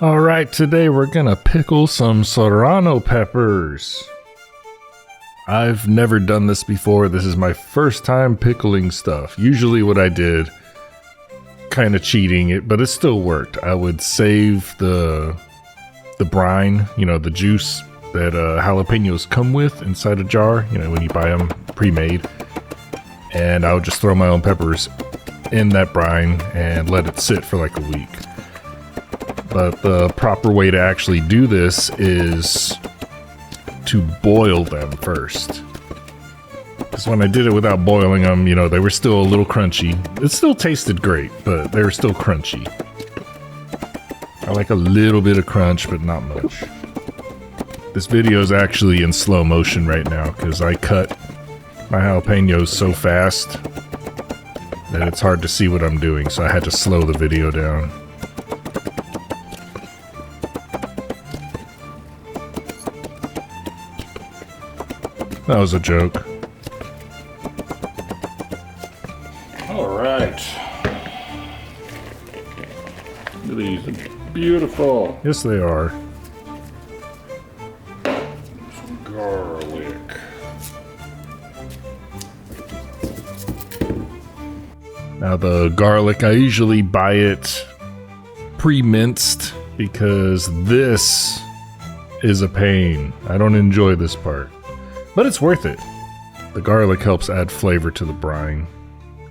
Alright, today we're gonna pickle some Serrano peppers. I've never done this before. This is my first time pickling stuff. Usually what I did, kind of cheating it, but it still worked. I would save the brine, you know, the juice that jalapenos come with inside a jar, you know, when you buy them pre-made. And I would just throw my own peppers in that brine and let it sit for like a week. But the proper way to actually do this is to boil them first. Because when I did it without boiling them, you know, they were still a little crunchy. It still tasted great, but they were still crunchy. I like a little bit of crunch, but not much. This video is actually in slow motion right now because I cut my jalapenos so fast that it's hard to see what I'm doing, so I had to slow the video down. That was a joke. Alright. Look at these. They're beautiful. Yes, they are. Some garlic. Now, the garlic, I usually buy it pre-minced because this is a pain. I don't enjoy this part. But it's worth it. The garlic helps add flavor to the brine.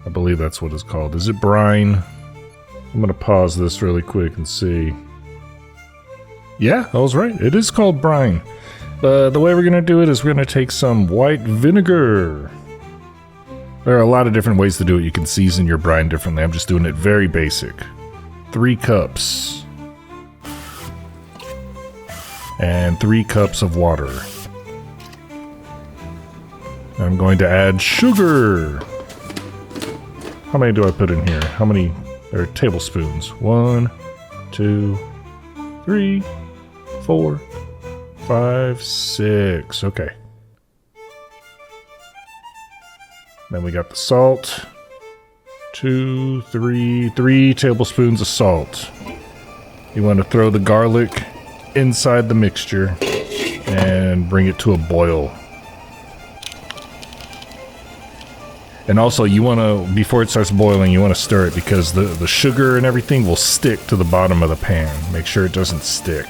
I believe that's what it's called. Is it brine? I'm gonna pause this really quick and see. Yeah, I was right. It is called brine. The way we're gonna do it is we're gonna take some white vinegar. There are a lot of different ways to do it. You can season your brine differently. I'm just doing it very basic. 3 cups. And 3 cups of water. I'm going to add sugar. How many do I put in here? How many? There are tablespoons. 1, 2, 3, 4, 5, 6. Okay. Then we got the salt. 2, 3 tablespoons of salt. You want to throw the garlic inside the mixture and bring it to a boil. And also, you want to, before it starts boiling, you want to stir it because the sugar and everything will stick to the bottom of the pan. Make sure it doesn't stick.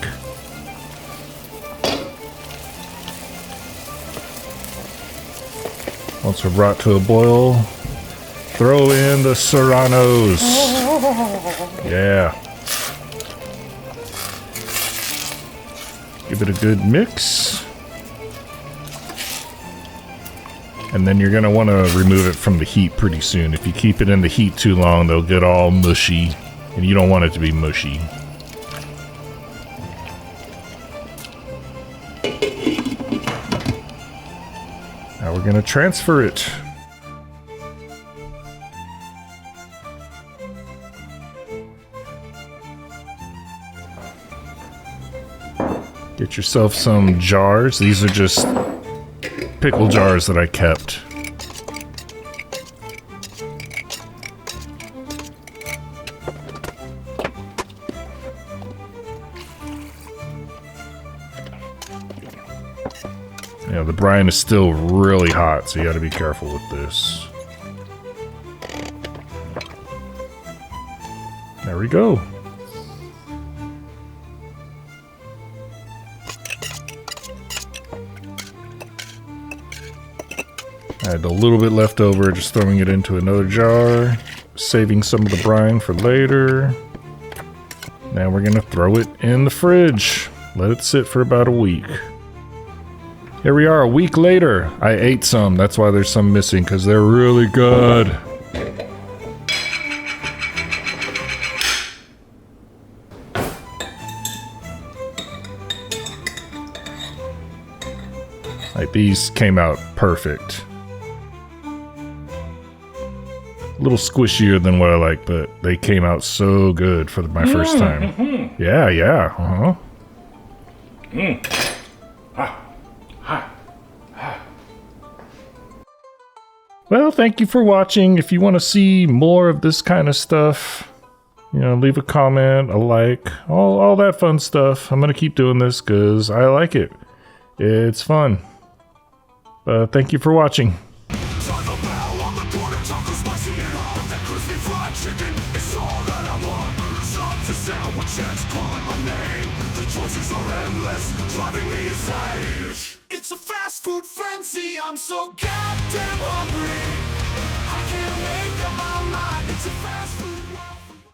Once we're brought to a boil, throw in the Serranos. Yeah. Give it a good mix. And then you're going to want to remove it from the heat pretty soon. If you keep it in the heat too long, they'll get all mushy. And you don't want it to be mushy. Now we're going to transfer it. Get yourself some jars. These are just pickle jars that I kept. Yeah, the brine is still really hot, so you gotta be careful with this. There we go. I had a little bit left over, just throwing it into another jar, saving some of the brine for later. Now we're gonna throw it in the fridge. Let it sit for about a week. Here we are, a week later. I ate some, that's why there's some missing, because they're really good. Like, these came out perfect. A little squishier than what I like, but they came out so good for my first time. Mm-hmm. Yeah. Uh-huh. Well, thank you for watching. If you want to see more of this kind of stuff, you know, leave a comment, a like, all that fun stuff. I'm going to keep doing this because I like it. It's fun. Thank you for watching. It's a fast food frenzy, I'm so goddamn hungry. I can't make up my mind. It's a fast